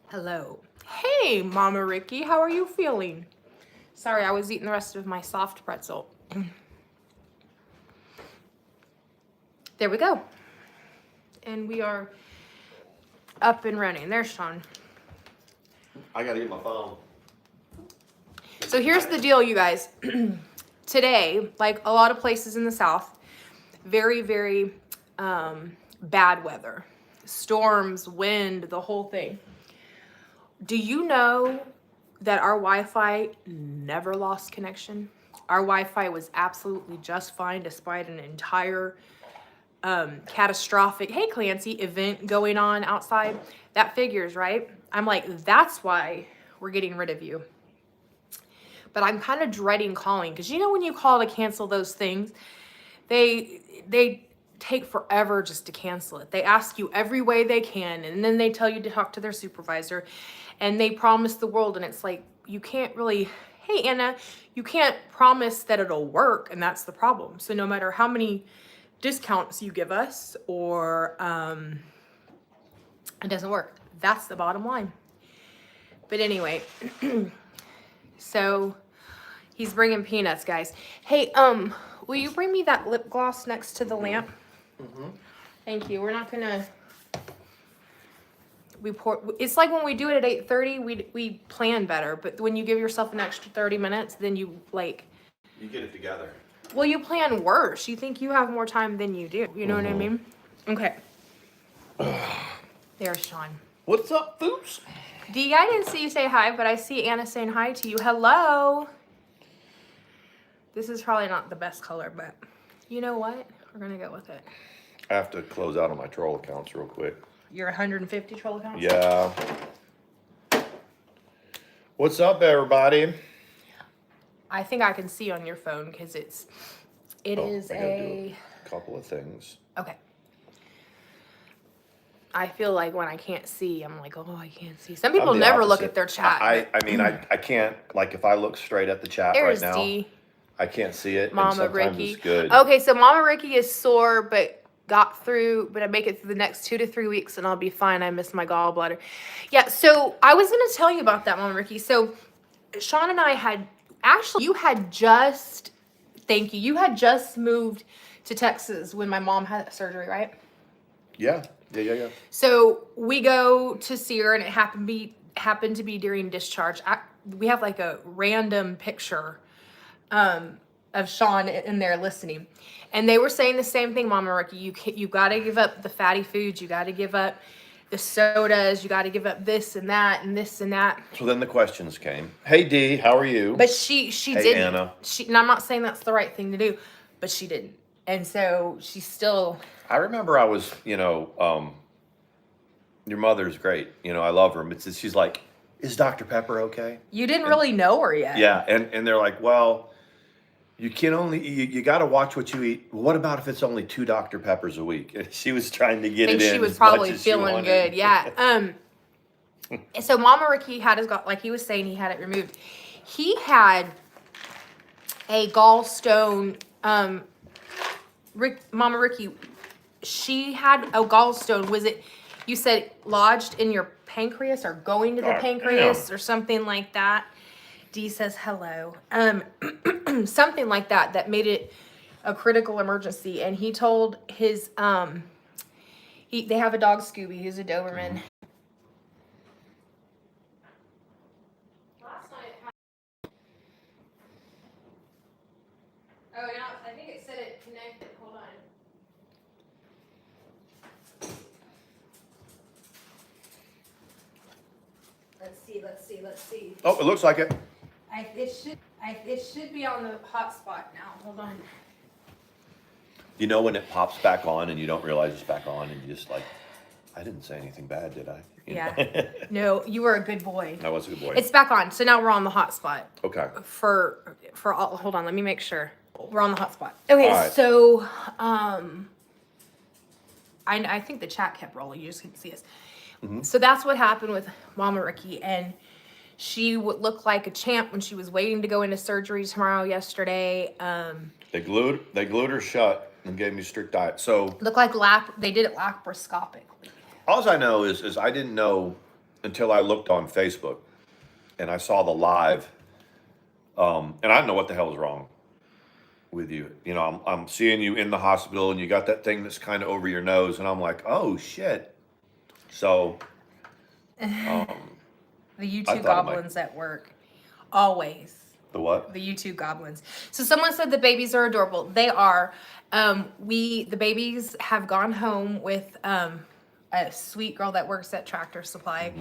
Hello. Hey, Mama Ricky, how are you feeling? Sorry, I was eating the rest of my soft pretzel. There we go. And we are up and running. There's Sean. I gotta get my phone. So here's the deal, you guys. Today, like a lot of places in the South, very, very bad weather. Storms, wind, the whole thing. Do you know that our Wi-Fi never lost connection? Our Wi-Fi was absolutely just fine despite an entire catastrophic, hey Clancy, event going on outside. That figures, right? I'm like, that's why we're getting rid of you. But I'm kind of dreading calling because you know when you call to cancel those things, they take forever just to cancel it. They ask you every way they can, and then they tell you to talk to their supervisor, and they promise the world, and it's like you can't really, hey Anna, you can't promise that it'll work, and that's the problem. So no matter how many discounts you give us or it doesn't work. That's the bottom line. But anyway, so he's bringing peanuts, guys. Hey, will you bring me that lip gloss next to the lamp? Mm-hmm. Thank you. We're not gonna. We pour. It's like when we do it at 8:30. We plan better, but when you give yourself an extra 30 minutes, then you like. You get it together. Well, you plan worse. You think you have more time than you do. You know what I mean? Okay. There's Sean. What's up, Foops? Dee, I didn't see you say hi, but I see Anna saying hi to you. Hello. This is probably not the best color, but you know what? We're gonna go with it. I have to close out on my troll accounts real quick. Your 150 troll accounts? Yeah. What's up, everybody? I think I can see on your phone because it is I gotta do a couple of things. Okay. I feel like when I can't see, I'm like, oh, I can't see. Some people never look at their chat. I mean, I can't, like, if I look straight at the chat There's right now, D. I can't see it. Mama and sometimes Ricky. it's good. Okay, so Mama Ricky is sore, but got through, but I make it through the next 2 to 3 weeks and I'll be fine. I miss my gallbladder. Yeah, so I was going to tell you about that, Mama Ricky. So Sean and I had, actually, you had just, thank you, you had just moved to Texas when my mom had surgery, right? Yeah. So we go to see her and it happened to be during discharge. We have like a random picture of Sean in there listening. And they were saying the same thing, Mama Ricky. You got to give up the fatty foods. You got to give up the sodas. You got to give up this and that and this and that. So then the questions came. Hey, Dee, how are you? But she Hey, didn't. Anna. And I'm not saying that's the right thing to do, but she didn't. And so she's still. I remember I was, your mother's great. I love her. But she's like, is Dr. Pepper okay? You didn't really know her yet. Yeah, and they're like, well, you can only, you got to watch what you eat. What about if it's only 2 Dr. Peppers a week? And she was trying to get it in. She was as much probably as she feeling wanted. good. Yeah. So Mama Ricky had like he was saying, he had it removed. He had a gallstone. Mama Ricky, she had a gallstone. Was it, you said, lodged in your pancreas or going to the pancreas or something like that? Dee says hello. Something like that made it a critical emergency. And he told his they have a dog, Scooby, who's a Doberman. Oh, no, I think it said it connected. Hold on. Let's see. Oh, it looks like it. It should be on the hotspot now. Hold on. You know when it pops back on and you don't realize it's back on and you just like, I didn't say anything bad, did I? Yeah. No, you were a good boy. I was a good boy. It's back on. So now we're on the hotspot. Okay. For all, hold on, let me make sure. We're on the hotspot. Okay, All right. so I think the chat kept rolling. You just couldn't see us. Mm-hmm. So that's what happened with Mama Ricky, and she would look like a champ when she was waiting to go into surgery tomorrow. Yesterday, They glued her shut and gave me strict diet. So looked like they did it laparoscopically. all I know is I didn't know until I looked on Facebook and I saw the live. And I don't know what the hell is wrong with you. You know, I'm seeing you in the hospital and you got that thing that's kind of over your nose, and I'm like, oh shit. So The I YouTube thought it goblins at work. Always. the what? The YouTube goblins. So someone said the babies are adorable. They are. The babies have gone home with a sweet girl that works at Tractor Supply.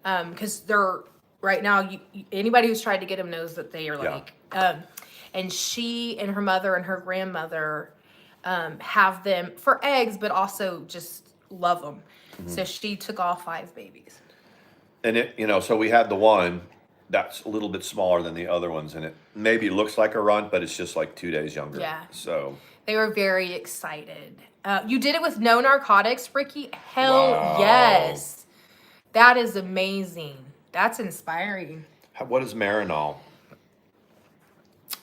Because they're right now, anybody who's tried to get them knows that they are like, and she and her mother and her grandmother have them for eggs, but also just love them. So she took all 5 babies. And it, you know, so we had the one that's a little bit smaller than the other ones, and it maybe looks like a runt, but it's just like 2 days younger. Yeah. So They were very excited. You did it with no narcotics, Ricky? Hell Wow. yes. That is amazing. That's inspiring. what is Marinol?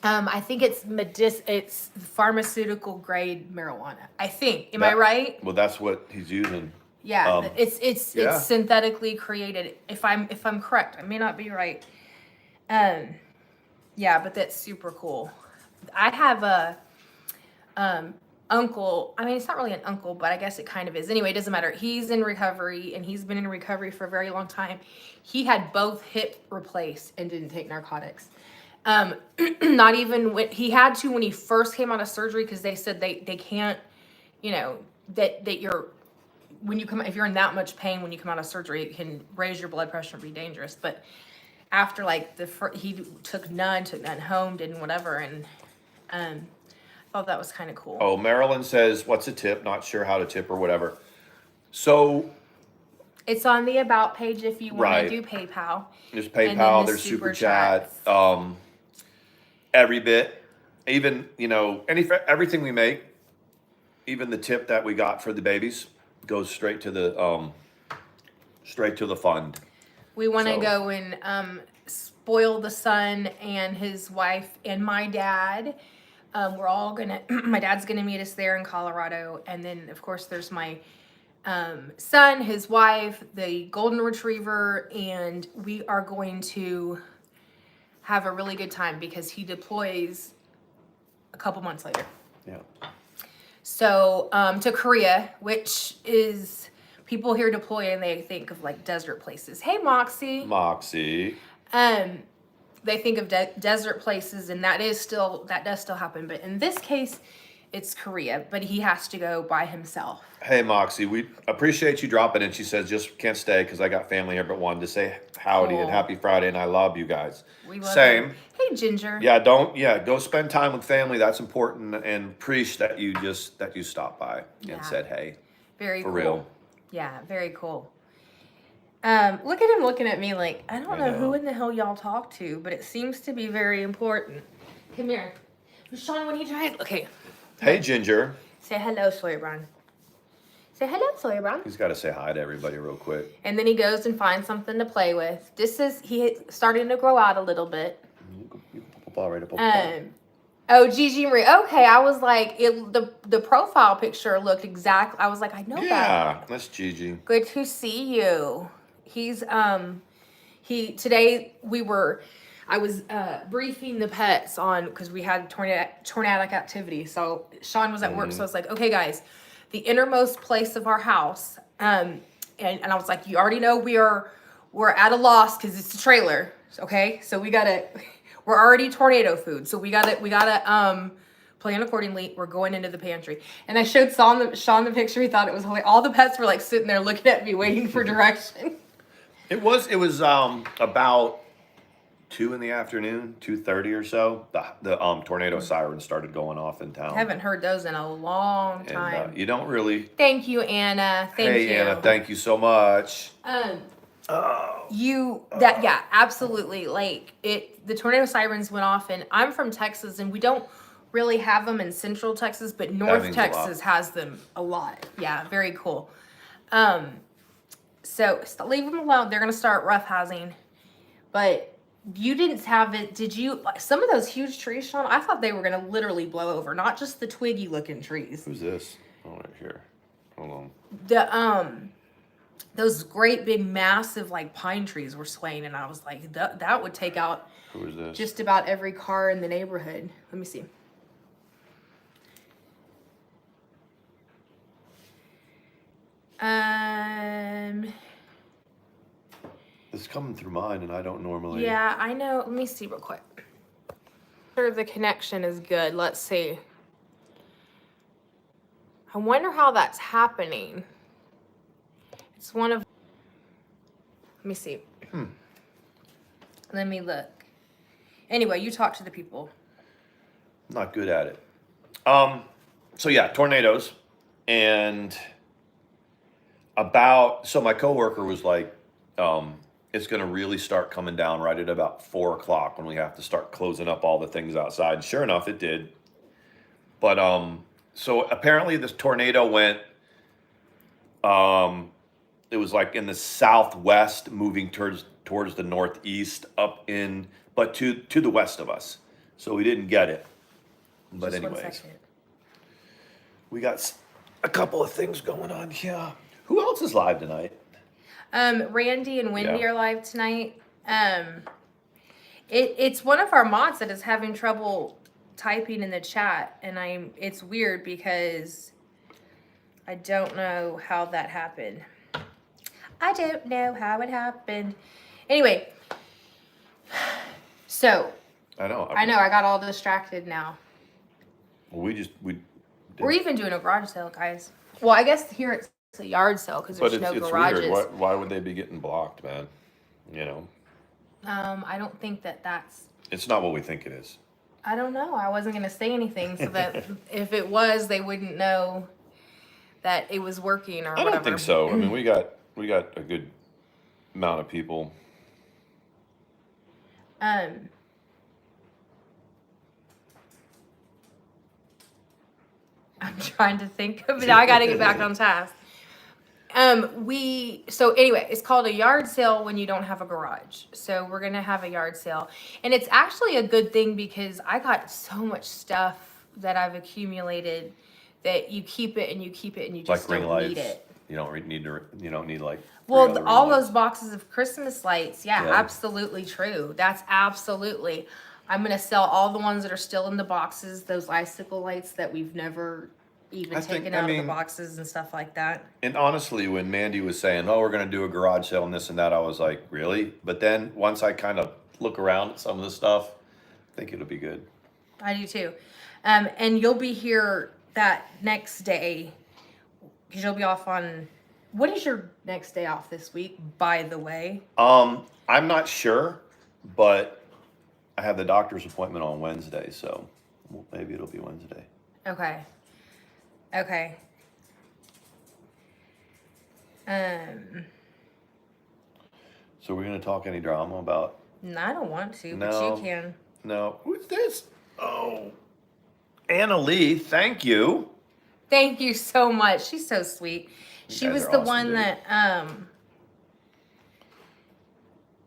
I think it's pharmaceutical grade marijuana. I think. Am I right? Well, that's what he's using. Yeah, it's yeah. synthetically created. If I'm correct, I may not be right. Yeah, but that's super cool. I have a uncle. I mean, it's not really an uncle, but I guess it kind of is. Anyway, it doesn't matter. He's in recovery, and he's been in recovery for a very long time. He had both hip replaced and didn't take narcotics. Not even when he had to when he first came out of surgery, because they said they can't, you know, that you're when you come, if you're in that much pain when you come out of surgery, it can raise your blood pressure and be dangerous. But after like he took none home, did whatever, and I thought that was kind of cool. Oh, Marilyn says, what's a tip? Not sure how to tip or whatever. So It's on the About page if you want Right. to do PayPal. there's And then PayPal, the there's super Super Chat, chats. every bit, even, you know, everything we make, even the tip that we got for the babies goes straight to the fund. We want to So- go and spoil the son and his wife and my dad. We're all gonna. My dad's gonna meet us there in Colorado, and then of course there's my son, his wife, the golden retriever, and we are going to have a really good time because he deploys a couple months later. Yeah. So to Korea, which is people here deploy and they think of like desert places. Hey, Moxie. Moxie. They think of desert places, and that does still happen. But in this case, it's Korea. But he has to go by himself. Hey, Moxie, we appreciate you dropping in. She says, just can't stay because I got family here, but wanted to say howdy and Cool. happy Friday, and I love you guys. We love Same. you. Hey, Ginger. Yeah, go spend time with family. That's important, and appreciate that you stopped by Yeah. and said hey. Very For cool. real. Yeah, very cool. Look at him looking at me like, I don't know know. who in the hell y'all talk to, but it seems to be very important. Come here. Sean, what are you trying? Okay. Hey, Ginger. Say hello, Sawyer Brown. Say hello, Sawyer Brown. He's got to say hi to everybody real quick. And then he goes and finds something to play with. He starting to grow out a little bit. Oh, Gigi Marie. Okay, I was like, the profile picture looked exactly. I was like, I know that. Yeah, that's Gigi. Good to see you. He's today I was briefing the pets on because we had tornadic activity. So Sean was at work, so I was like, okay, guys, the innermost place of our house, and I was like, you already know we're at a loss because it's a trailer. Okay, so we're already tornado food, so we gotta plan accordingly. We're going into the pantry, and I showed Sean the picture. He thought it was hilarious. All the pets were like sitting there looking at me, waiting for direction. It was about 2 in the afternoon, 2:30 or so. The tornado siren started going off in town. I haven't heard those in a long time. And you don't really. Thank you, Anna. Thank you. Hey, Anna, thank you so much. Yeah, absolutely. Like the tornado sirens went off, and I'm from Texas, and we don't really have them in Central Texas, but North means a lot. Texas has them a lot. Yeah, very cool. So leave them alone. They're gonna start roughhousing, but you didn't have it. Did you? Like, some of those huge trees, Sean, I thought they were gonna literally blow over, not just the twiggy looking trees. Who's this? Oh, right here. Hold on. those great big massive like pine trees were swaying, and I was like, that would take out Who is this? just about every car in the neighborhood. Let me see. It's coming through mine, and I don't normally. Yeah, I know. Let me see real quick. Sure, the connection is good. Let's see. I wonder how that's happening. It's one of. Let me see. Let me look. Anyway, you talk to the people. I'm not good at it. So yeah, tornadoes, and so my coworker was like, it's going to really start coming down right at about 4 o'clock when we have to start closing up all the things outside. And sure enough, it did. But so apparently this tornado went. It was like in the southwest, moving towards the northeast, but to the west of us. So we didn't get it. But Just 1 anyways, second. we got a couple of things going on here. Who else is live tonight? Randy and Wendy Yeah. are live tonight. It's one of our mods that is having trouble typing in the chat, and it's weird because I don't know how that happened. I don't know how it happened. Anyway, so I know. I got all distracted now. We We're even doing a garage sale, guys. Well, I guess here it's a yard sale because But there's no it's garages. weird. Why would they be getting blocked, man? You know, I don't think that's. it's not what we think it is. I don't know. I wasn't gonna say anything so that if it was, they wouldn't know that it was working or I whatever. don't think so. I mean, we got a good amount of people. I'm trying to think of it. I got to get back on task. So anyway, it's called a yard sale when you don't have a garage. So we're going to have a yard sale, and it's actually a good thing because I got so much stuff that I've accumulated that you keep it and you keep it and you just Like ring don't lights. need it. You don't need like. Well, 3 other ring all lights. those boxes of Christmas lights. Yeah, Yeah. absolutely true. That's absolutely. I'm going to sell all the ones that are still in the boxes, those icicle lights that we've never even taken out of the boxes and stuff like that. And honestly, when Mandi was saying, "Oh, we're going to do a garage sale and this and that," I was like, "Really?" But then once I kind of look around at some of the stuff, I think it'll be good. I do too. And you'll be here that next day because you'll be off on. What is your next day off this week, by the way? I'm not sure, but I have the doctor's appointment on Wednesday, so maybe it'll be Wednesday. Okay. So we're going to talk any drama about? No, I don't want to, No. but you can. No. Who's this? Oh, Anna Lee. Thank you. Thank you so much. She's so sweet. She guys was are the awesome, one dude. that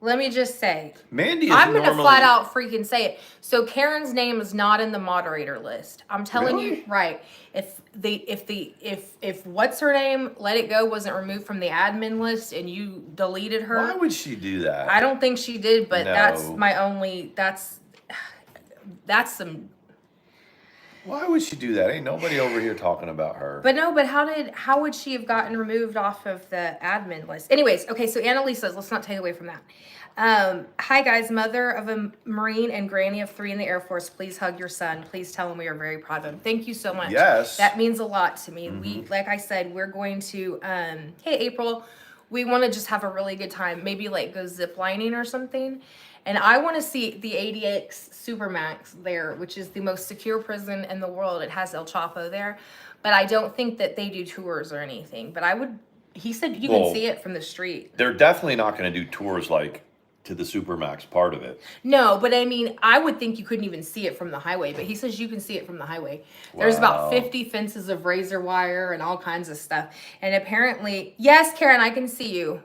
let me just say, Mandy is I'm gonna normally flat out freaking say it. So Karen's name is not in the moderator list. I'm telling you, Really? right? If what's her name, Let It Go, wasn't removed from the admin list and you deleted her, Why would she do that? I don't think she did, but No. that's my only. That's some. Why would she do that? Ain't nobody over here talking about her. But no, but how would she have gotten removed off of the admin list? Anyways, okay, so Annalise says, let's not take away from that. Hi guys, mother of a Marine and granny of 3 in the Air Force. Please hug your son. Please tell him we are very proud of him. Thank you so much. Yes. That means a lot to me. We, like I said, we're going to, hey April, we want to just have a really good time. Maybe like go zip lining or something. And I want to see the ATX Supermax there, which is the most secure prison in the world. It has El Chapo there. But I don't think that they do tours or anything. But he said you can see it from the street. They're definitely not going to do tours like to the Supermax part of it. No, but I mean, I would think you couldn't even see it from the highway. But he says you can see it from the highway. There's about 50 fences of razor wire and all kinds of stuff. And apparently, yes, Karen, I can see you.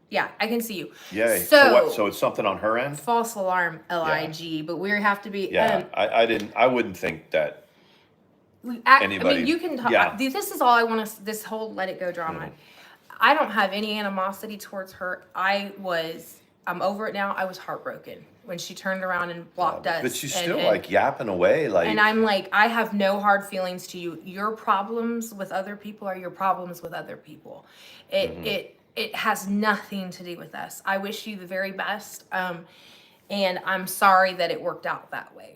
Yeah, I can see you. Yay. So what? So it's something on her end? False alarm, LIG, but we have to be. Yeah, I wouldn't think that. I anybody. mean, you can talk. Yeah. This is all I want to. This whole let it go drama. I don't have any animosity towards her. I'm over it now. I was heartbroken when she turned around and blocked us. But she's still like yapping away, like. And I'm like, I have no hard feelings to you. Your problems with other people are your problems with other people. It has nothing to do with us. I wish you the very best, and I'm sorry that it worked out that way.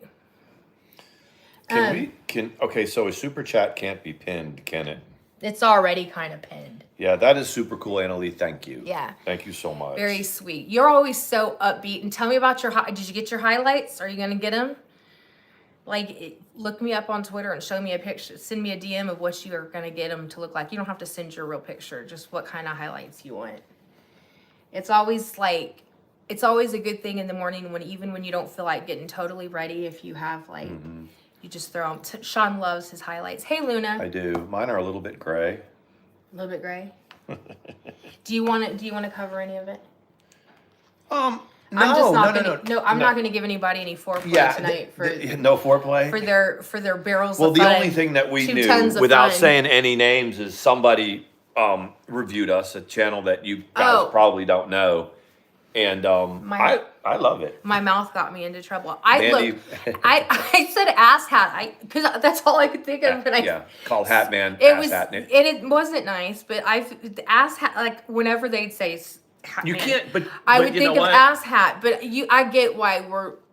Okay, so a super chat can't be pinned, can it? It's already kind of pinned. Yeah, that is super cool, Annalie. Thank you. Yeah. Thank you so much. Very sweet. You're always so upbeat. And tell me about did you get your highlights? Are you going to get them? Look me up on Twitter and show me a picture. Send me a DM of what you are going to get them to look like. You don't have to send your real picture, just what kind of highlights you want. It's always a good thing in the morning even when you don't feel like getting totally ready, if you have you just throw them. Sean loves his highlights. Hey, Luna. I do. Mine are a little bit gray. A little bit gray. Do you want to cover any of it? I'm not going to give anybody any foreplay tonight no foreplay for their barrels. Well, of the fun, only thing that we 2 knew, tons of without fun. saying any names, is somebody reviewed us, a channel that you guys probably don't know, and I love it. My mouth got me into trouble. Mandi, I said ass hat, because that's all I could think of. But called Hat Man. It wasn't nice, but the ass hat, whenever they'd say hat you man, can't. But I would you think know of what? ass hat. But I get why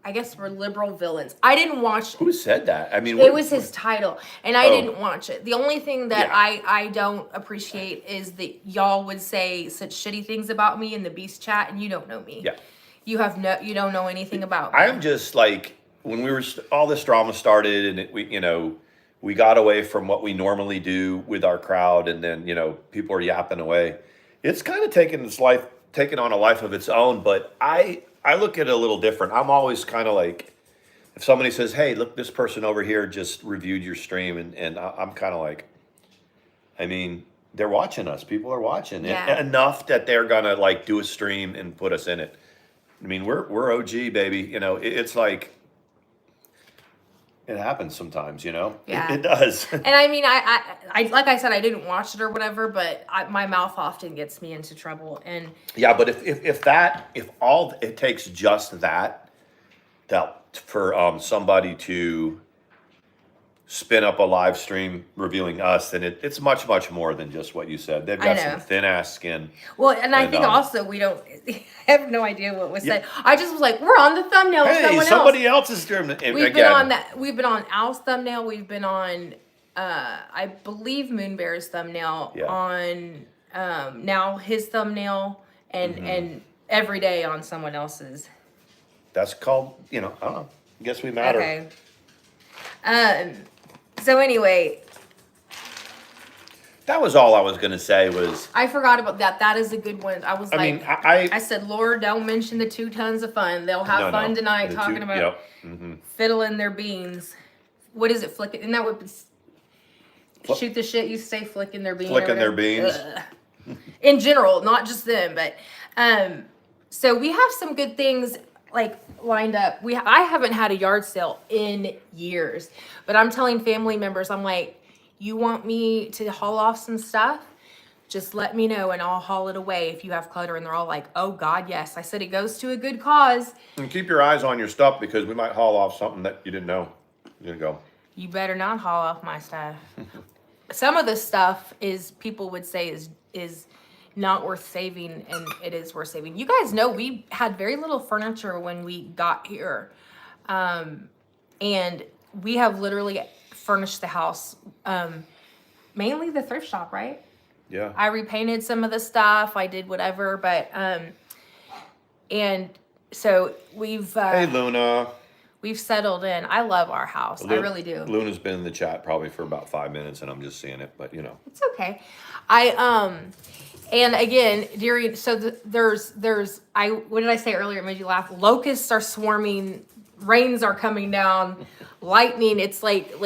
I guess we're liberal villains. I didn't watch. Who said that? I mean, it was his title, and I didn't watch it. The only thing that I don't appreciate is that y'all would say such shitty things about me in the Beast chat, and you don't know me. Yeah. You don't know anything about me. I'm just when we were all this drama started, and we got away from what we normally do with our crowd, and then people are yapping away. It's kind of taken on a life of its own. But I look at it a little different. I'm always kind of like, if somebody says, "Hey, look, this person over here just reviewed your stream," and I'm kind of like, I mean, they're watching us. People are watching enough that they're gonna do a stream and put us in it. I mean, we're OG, baby. It's like it happens sometimes. Yeah. It does. And I mean, I like I said, I didn't watch it or whatever, but my mouth often gets me into trouble. And yeah, but if all it takes just that for somebody to spin up a live stream reviewing us, then it's much, much more than just what you said. They've got some thin ass skin. Well, and I think also we don't I have no idea what was said. I just was like, we're on the thumbnail with someone somebody else is doing it. We've been on that. We've been on Al's thumbnail. We've been on I believe Moonbear's thumbnail, on now his thumbnail, and every day on someone else's. That's called, I don't know. I guess we matter. Okay. So anyway, that was all I was going to say was... I forgot about that. That is a good one. I was I said, Lord, don't mention the 2 tons of fun. They'll have fun tonight talking about fiddling their beans. What is it, flicking? Isn't that what shoot the shit you say, flicking their beans? Flicking their beans. In general, not just them, but... so we have some good things lined up. I haven't had a yard sale in years, but I'm telling family members, I'm like, you want me to haul off some stuff? Just let me know and I'll haul it away if you have clutter. And they're all like, oh God, yes. I said it goes to a good cause. And keep your eyes on your stuff, because we might haul off something that you didn't know. You're gonna go. You better not haul off my stuff. Some of the stuff people would say is not worth saving, and it is worth saving. You guys know we had very little furniture when we got here, and we have literally furnished the house, mainly the thrift shop, right? Yeah. I repainted some of the stuff. I did whatever, but and so we've hey Luna, we've settled in. I love our house. I really do. Luna's been in the chat probably for about 5 minutes, and I'm just seeing it, but it's okay. And again, there's what did I say earlier? It made you laugh. Locusts are swarming, rains are coming down, lightning. It's like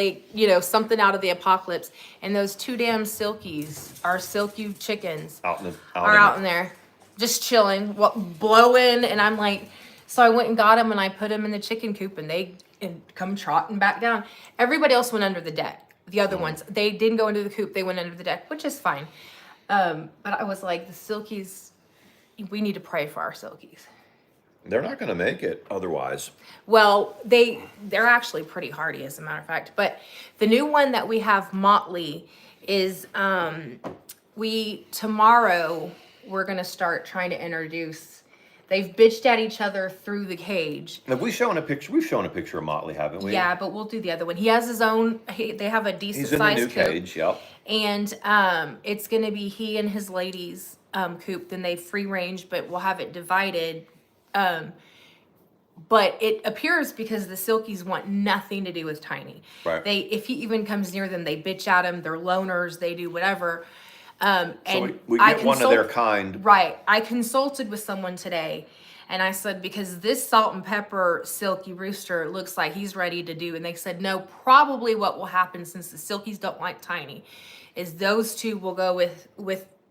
something out of the apocalypse. And those 2 damn silkies, our silky chickens, are out in there, just chilling, blowing. And I'm like, so I went and got them and I put them in the chicken coop, and they come trotting back down. Everybody else went under the deck. The other ones, they didn't go into the coop. They went under the deck, which is fine. But I was like, the silkies, we need to pray for our silkies. They're not going to make it otherwise. Well, they're actually pretty hardy, as a matter of fact. But the new one that we have, Motley, is tomorrow we're gonna start trying to introduce. They've bitched at each other through the cage. Have we shown a picture? We've shown a picture of Motley, haven't we? Yeah, but we'll do the other one. He has his own. They have a decent He's in the sized new coop. cage. Yep. And it's gonna be he and his ladies coop. Then they free range, but we'll have it divided. But it appears because the silkies want nothing to do with Tiny. Right. If he even comes near them, they bitch at him. They're loners. They do whatever. So And we get one of their kind. Right. I consulted with someone today, and I said, because this salt and pepper silky rooster looks like he's ready to do, and they said, no, probably what will happen, since the silkies don't like Tiny, is those two will go with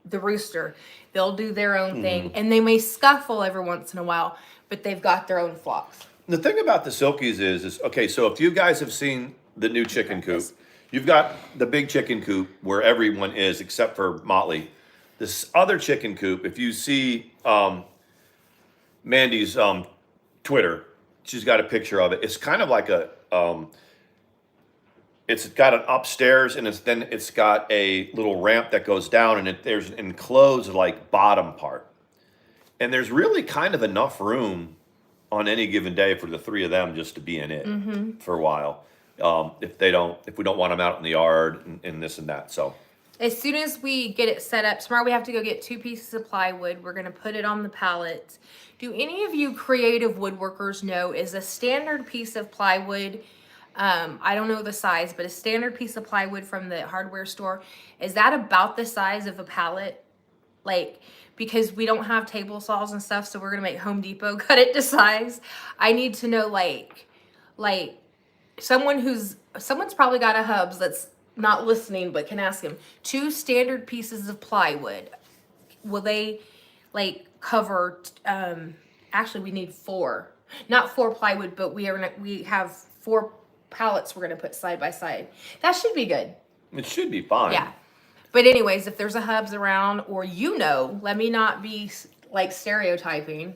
the rooster. They'll do their own thing, and they may scuffle every once in a while, but they've got their own flocks. The thing about the silkies is okay. So if you guys have seen the new chicken coop, you've got the big chicken coop where everyone is except for Motley. This other chicken coop, if you see Mandy's Twitter, she's got a picture of it. It's kind of like a it's got an upstairs, and it's got a little ramp that goes down, and there's an enclosed like bottom part. And there's really kind of enough room on any given day for the three of them just to be in it for a while. If we don't want them out in the yard and this and that. So as soon as we get it set up, tomorrow we have to go get 2 pieces of plywood. We're gonna put it on the pallets. Do any of you creative woodworkers know, is a standard piece of plywood, I don't know the size, but a standard piece of plywood from the hardware store, is that about the size of a pallet? Like, because we don't have table saws and stuff, so we're gonna make Home Depot cut it to size. I need to know, like someone's probably got a hubs that's not listening, but can ask him. 2 standard pieces of plywood, will they like cover? Actually, we need 4, not 4 plywood, but we have 4 pallets we're gonna put side by side. That should be good. it should be fine. Yeah. But anyways, if there's a hubs around, or let me not be like stereotyping.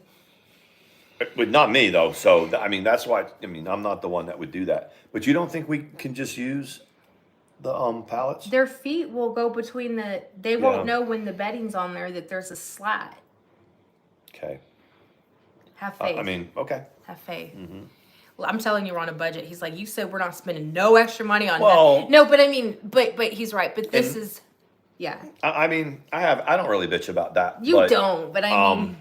But not me though. So I mean, that's why. I mean, I'm not the one that would do that. But you don't think we can just use the pallets? Their feet will go between they won't know when the bedding's on there that there's a slat. Okay. Have faith. I mean, okay. Have faith. Well, I'm telling you, we're on a budget. He's like, you said we're not spending no extra money on Well, no, but I mean, but he's right. But this is, yeah. I mean, I don't really bitch about that. You don't, but I mean,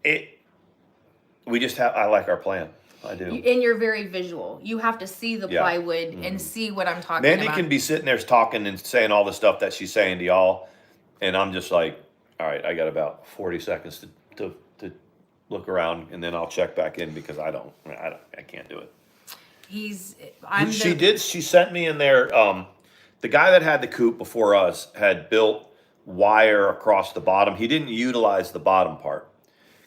I like our plan. I do. And you're very visual. You have to see the plywood and see what I'm talking Mandy about. can be sitting there talking and saying all the stuff that she's saying to y'all, and I'm just like, all right, I got about 40 seconds to look around, and then I'll check back in because I can't do it. She sent me in there. The guy that had the coop before us had built wire across the bottom. He didn't utilize the bottom part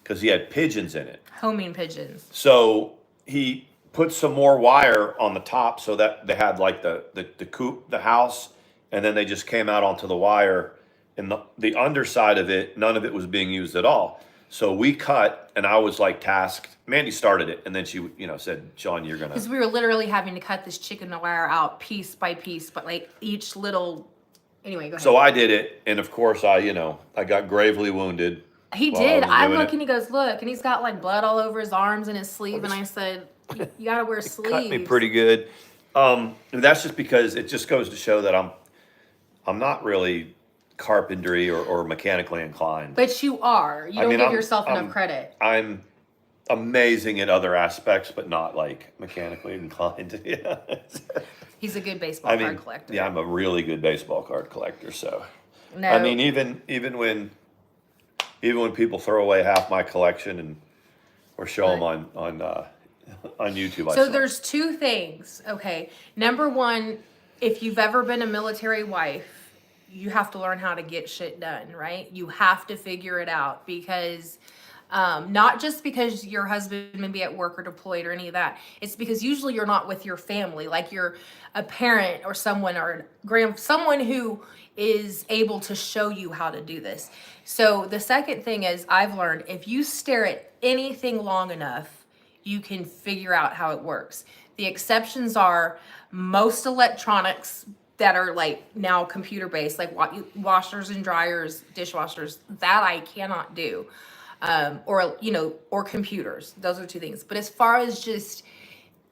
because he had pigeons in it. Homing pigeons. So he put some more wire on the top so that they had like the coop, the house, and then they just came out onto the wire. And the underside of it, none of it was being used at all. So we cut, and I was like tasked. Mandy started it, and then she, said, "Sean, you're gonna." Because we were literally having to cut this chicken wire out piece by piece, but like each little. Anyway, go ahead. So I did it, and of course I got gravely wounded. He did. I look and he goes, look, and he's got like blood all over his arms and his sleeve, and I said, you gotta wear sleeves. Cut me pretty good. That's just because it just goes to show that I'm not really carpentry or mechanically inclined. But you are. You don't give yourself enough credit. I'm amazing at other aspects, but not like mechanically inclined. Yeah. He's a good baseball card collector. Yeah, I'm a really good baseball card collector. So, no. I mean, even when people throw away half my collection or show them on YouTube. So there's 2 things. Okay, number 1, if you've ever been a military wife, you have to learn how to get shit done, right? You have to figure it out because Not just because your husband may be at work or deployed or any of that. It's because usually you're not with your family, like you're a parent or someone or someone who is able to show you how to do this. So the second thing is I've learned if you stare at anything long enough, you can figure out how it works. The exceptions are most electronics that are like now computer based, like washers and dryers, dishwashers, that I cannot do. Or computers. Those are two things. But as far as just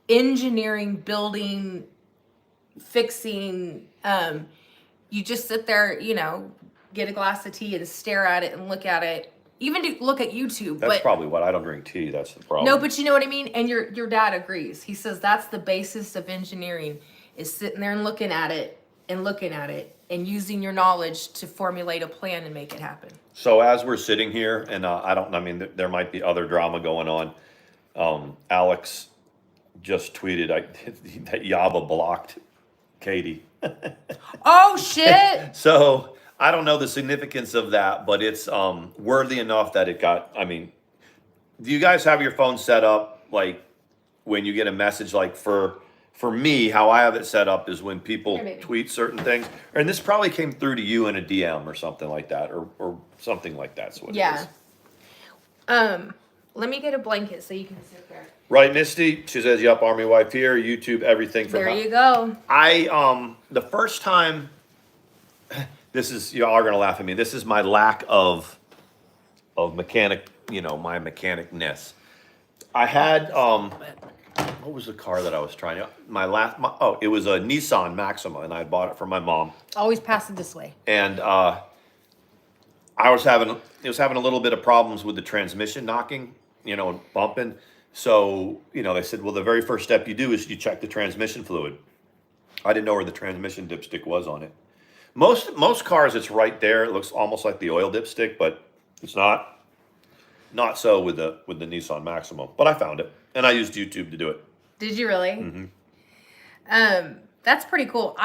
engineering, building, fixing, you just sit there, get a glass of tea and stare at it and look at it. Even look at YouTube. That's probably what I don't drink tea. That's the problem. No, but you know what I mean? And your dad agrees. He says that's the basis of engineering is sitting there and looking at it and using your knowledge to formulate a plan and make it happen. So as we're sitting here, and there might be other drama going on. Alex just tweeted that Yaba blocked Katie. Oh, shit. So I don't know the significance of that, but it's worthy enough that it got, do you guys have your phone set up like when you get a message like for me, how I have it set up is when people tweet certain things, and this probably came through to you in a DM or something like that, or something like that. So yeah. Let me get a blanket so you can sit there. Right, Misty. She says, "Yup, Army wife here. YouTube, everything from." There you go. The first time. This is, y'all are gonna laugh at me. This is my lack of mechanic. My mechanicness. I had what was the car that I was trying to? It was a Nissan Maxima, and I bought it for my mom. Always pass it this way. And it was having a little bit of problems with the transmission knocking, and bumping. So, they said, well, the very first step you do is you check the transmission fluid. I didn't know where the transmission dipstick was on it. Most cars, it's right there. It looks almost like the oil dipstick, but it's not. Not so with the Nissan Maxima. But I found it, and I used YouTube to do it. Did you really? Mm-hmm. That's pretty cool.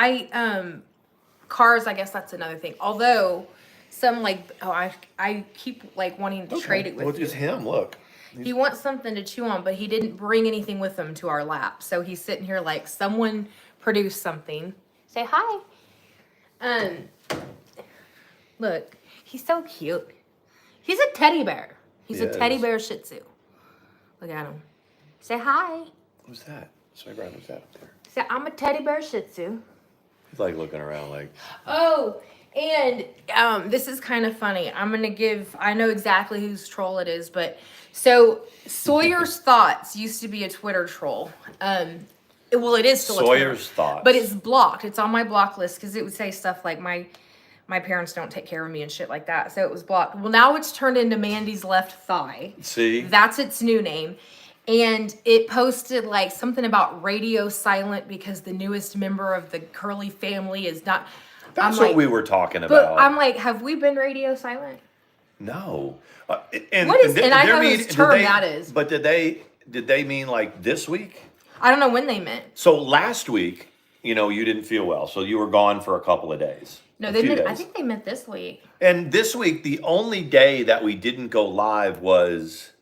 Cars, I guess that's another thing. Although some I keep wanting to trade it with you. Look, it's him. Look. He wants something to chew on, but he didn't bring anything with him to our lap. So he's sitting here like someone produced something. Say hi. Look, he's so cute. He's a teddy bear. He's a teddy bear Shih Tzu. Look at him. Say hi. Who's that? Who's that up there? Say, I'm a teddy bear Shih Tzu. He's like looking around like. Oh, and this is kind of funny. I know exactly whose troll it is, but so Sawyer's Thoughts used to be a Twitter troll. It is still Sawyer's Thoughts. But it's blocked. It's on my block list because it would say stuff like my parents don't take care of me and shit like that. So it was blocked. Well, now it's turned into Mandi's Left Thigh. See? That's its new name. And it posted something about radio silent because the newest member of the Curly family is not. That's what we were talking about. But I'm like, have we been radio silent? No. And I know whose term that is. But did they mean this week? I don't know when they meant. So last week, you didn't feel well, so you were gone for a couple of days. No, I think they meant this week. And this week, the only day that we didn't go live was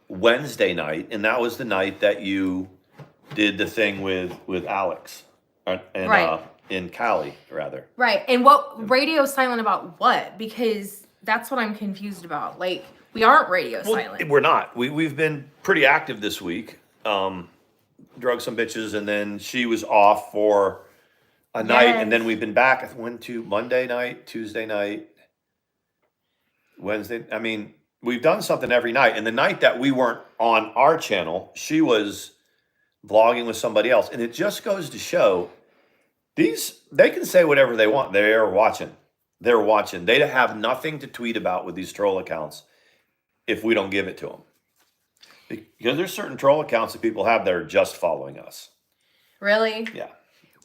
Wednesday night, and that was the night that you did the thing with Alex, right. In Cali, rather. Right, and what radio silent about what? Because that's what I'm confused about. We aren't radio silent. We're not. We've been pretty active this week. Drug some bitches, and then she was off for a night, and then we've been back. I went to Monday night, Tuesday night, Wednesday. We've done something every night. And the night that we weren't on our channel, she was vlogging with somebody else. And it just goes to show they can say whatever they want. They're watching. They're watching. They have nothing to tweet about with these troll accounts if we don't give it to them. Because there's certain troll accounts that people have that are just following us. Really? Yeah.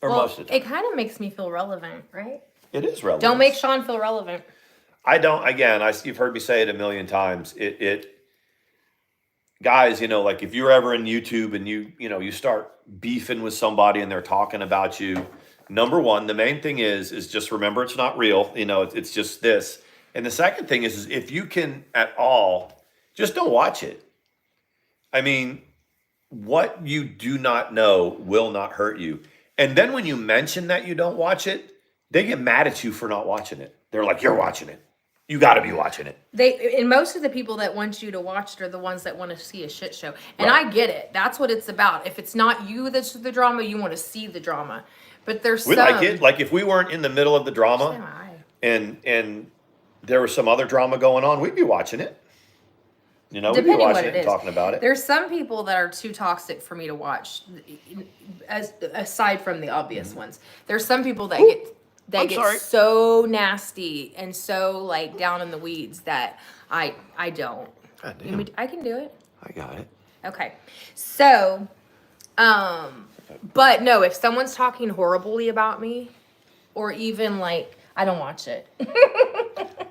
Or most of the time. It kind of makes me feel relevant, right? It is relevant. Don't make Sean feel relevant. I don't. Again, you've heard me say it a million times. Guys, if you're ever in YouTube and you start beefing with somebody and they're talking about you, number one, the main thing is just remember it's not real. It's just this. And the second thing is if you can at all just don't watch it. I mean, what you do not know will not hurt you. And then when you mention that you don't watch it, they get mad at you for not watching it. They're like, you're watching it. You got to be watching it. And most of the people that want you to watch it are the ones that want to see a shit show. And Right. I get it. That's what it's about. If it's not you that's the drama, you want to see the drama. But there's Like it. Like if we weren't in the middle of the drama and there was some other drama going on, we'd be watching it. You know, we'd be depending what watching it it and is. talking about it. There's some people that are too toxic for me to watch, aside from the obvious ones. There's some people that get so nasty and so like down in the weeds that I don't. God damn. I can do it. I got it. Okay. So, but no, if someone's talking horribly about me, or even like, I don't watch it.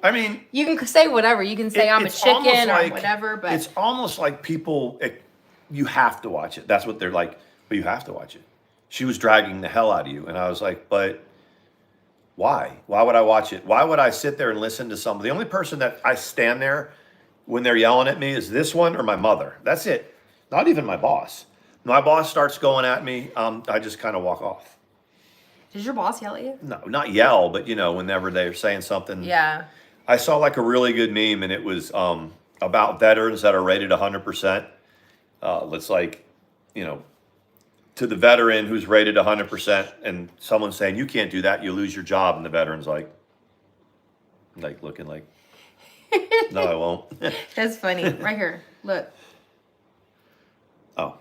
I mean, You can say whatever. You can say I'm a it's almost chicken or like- whatever, but it's almost like people, you have to watch it. That's what they're like, but you have to watch it. She was dragging the hell out of you. And I was like, but why? Why would I watch it? Why would I sit there and listen to somebody? The only person that I stand there when they're yelling at me is this one or my mother. That's it. Not even my boss. My boss starts going at me, I just kind of walk off. does your boss yell at you? No, not yell, but you know, whenever they're saying something. Yeah. I saw like a really good meme, and it was about veterans that are rated 100%. It's like, you know, to the veteran who's rated 100%, and someone's saying, you can't do that, you lose your job. And the veteran's like looking like, no, I won't. That's funny. Right here. Look. Oh,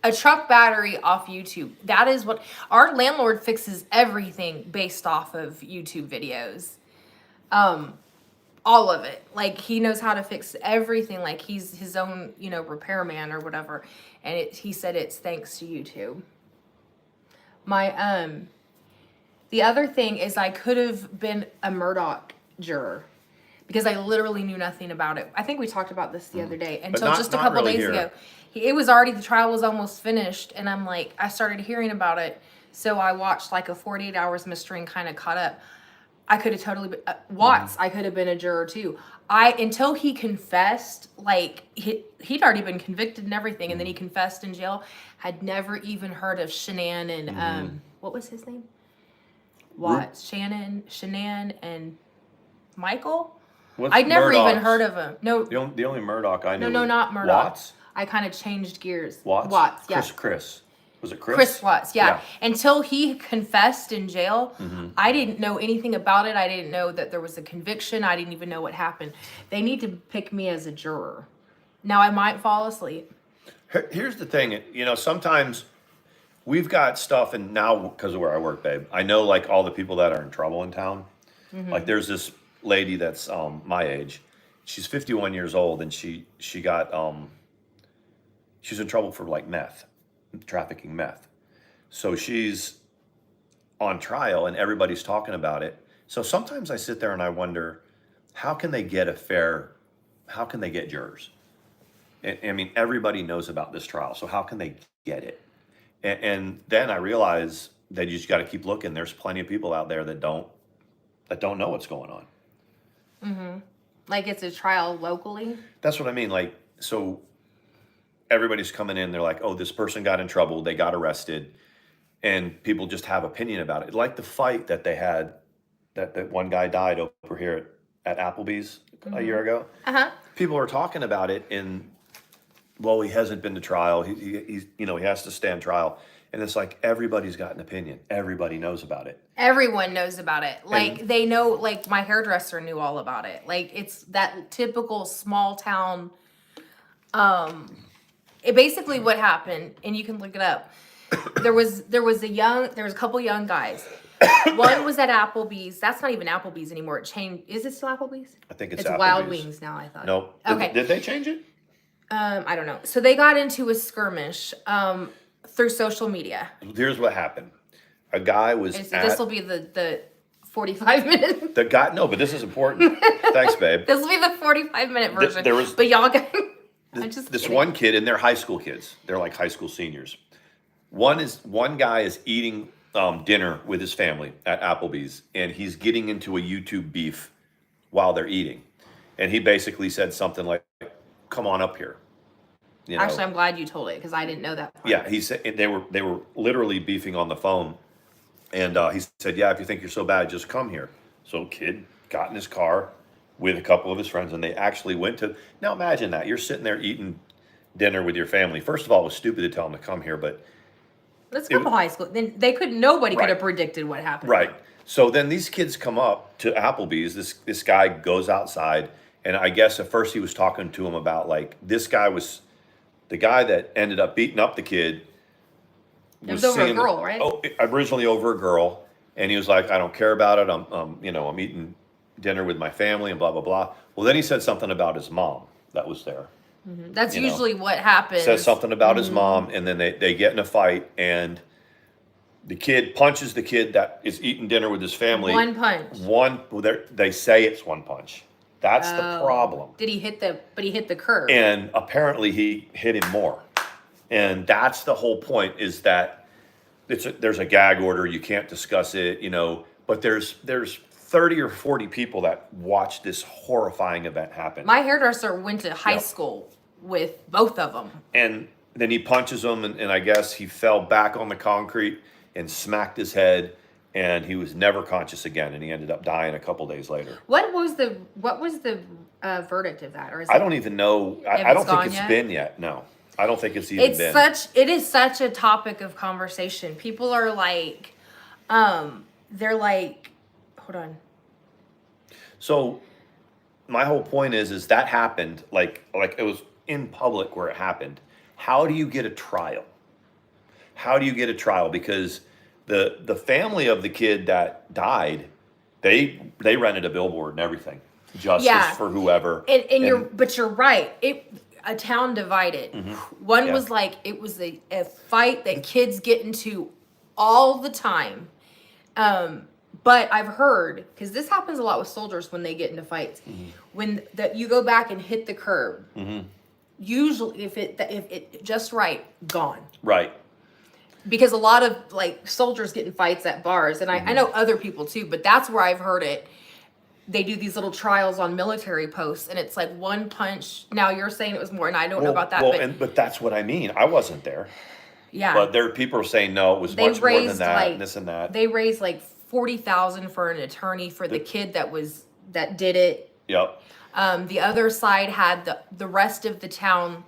A truck battery off YouTube. That is what our landlord fixes everything based off of YouTube videos. All of it. Like he knows how to fix everything. Like he's his own, repairman or whatever. And he said it's thanks to YouTube. The other thing is I could have been a Murdoch juror because I literally knew nothing about it. I think we talked about this the other day until just a couple days ago. The trial was almost finished, and I'm like, I started hearing about it, so I watched like a 48 hours mystery and kind of caught up. I could have totally been, Watts, I could have been a juror too. Until he confessed, like he'd already been convicted and everything, and then he confessed in jail. Had never even heard of Shanann and what was his name? Watts, Shanann and Michael. I'd never even heard of him. No, the only Murdoch I knew. no, not Murdoch. Watts. I kind of changed gears. Watts, yeah. Chris. Was it Chris? Chris Watts, yeah. Until he confessed in jail, I didn't know anything about it. I didn't know that there was a conviction. I didn't even know what happened. They need to pick me as a juror. Now I might fall asleep. Here's the thing, sometimes we've got stuff, and now because of where I work, babe, I know like all the people that are in trouble in town. Like there's this lady that's my age. She's 51 years old, and she got she's in trouble for like trafficking meth. So she's on trial, and everybody's talking about it. So sometimes I sit there and I wonder, how can they get jurors? I mean, everybody knows about this trial, so how can they get it? And then I realize that you just got to keep looking. There's plenty of people out there that don't know what's going on. Like it's a trial locally? That's what I mean. Like, so everybody's coming in, they're like, oh, this person got in trouble, they got arrested, and people just have opinion about it. Like the fight that they had, that one guy died over here at Applebee's a year ago. People are talking about it, and well, he hasn't been to trial. He's he has to stand trial. And it's like everybody's got an opinion. Everybody knows about it. Everyone knows about it. Like they know, like my hairdresser knew all about it. Like it's that typical small town. It basically what happened, and you can look it up. There was a couple young guys. One was at Applebee's. That's not even Applebee's anymore. It changed. Is it still Applebee's? I think it's Applebee's. Wild Wings now, I thought. No. Okay. Did they change it? I don't know. So they got into a skirmish through social media. Here's what happened. A guy was this will be the 45 minutes. The guy, no, but this is important. Thanks, babe. This will be the 45-minute version. There was, but y'all got... this one kid, and they're high school kids. They're like high school seniors. One guy is eating dinner with his family at Applebee's, and he's getting into a YouTube beef while they're eating. and he basically said something like, "Come on up here." You know? Actually, I'm glad you told it because I didn't know that part. Yeah, he said they were literally beefing on the phone, and he said, "Yeah, if you think you're so bad, just come here." So kid got in his car with a couple of his friends, and they actually went to. Now imagine that you're sitting there eating dinner with your family. First of all, it was stupid to tell them to come here, but Let's go to high school. Then they could. Nobody could Right. have predicted what happened. right. So then these kids come up to Applebee's. This guy goes outside, and I guess at first he was talking to him about like this guy was the guy that ended up beating up the kid. It was over a girl, right? Oh, originally over a girl, and he was like, "I don't care about it. I'm eating dinner with my family and blah blah blah." Well, then he said something about his mom that was there. That's You know, usually what happens. Says something about his mom, and then they get in a fight, and the kid punches the kid that is eating dinner with his family. One punch. They say it's one punch. That's the Oh. problem. Did he hit the? But he hit the curb. And apparently he hit him more. And that's the whole point is that there's a gag order. You can't discuss it, but there's 30 or 40 people that watched this horrifying event happen. My hairdresser went to high Yep. school with both of them. And then he punches him, and I guess he fell back on the concrete and smacked his head, and he was never conscious again, and he ended up dying a couple days later. What was the verdict of that? Or is I don't even know. I If don't it's think gone it's yet? been yet. No, I don't think it's even been. It is such a topic of conversation. People are like, they're like, hold on. So my whole point is that happened like it was in public where it happened. How do you get a trial? How do you get a trial? Because the family of the kid that died, they rented a billboard and everything, justice Yeah. for whoever. But you're right. A town divided. One Yeah. was like it was a fight that kids get into all the time. But I've heard, because this happens a lot with soldiers when they get into fights, when you go back and hit the curb. Usually, if it just right, gone. Right. Because a lot of like soldiers get in fights at bars, and I know other people too, but that's where I've heard it. They do these little trials on military posts, and it's like one punch. Now you're saying it was more, and I don't know about that. But that's what I mean. I wasn't there. Yeah. But there are people saying no, it was They much more than raised, that, like- and this and that. They raised like $40,000 for an attorney for the kid that did it. Yep. The other side had the rest of the town.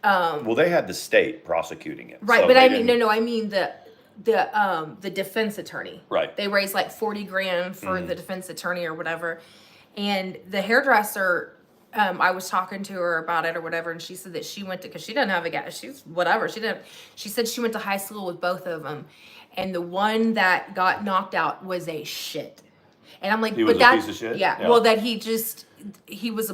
Well, they had the state prosecuting it. Right, so but they I mean, didn't- I mean the defense attorney. Right. They raised like 40 grand for the defense attorney or whatever, and the hairdresser. I was talking to her about it or whatever, and she said that she went to, because she doesn't have a guy. She's whatever. She said she went to high school with both of them, and the one that got knocked out was a shit. And I'm like, He but was a that's piece of shit? yeah. Yeah. Well, that he was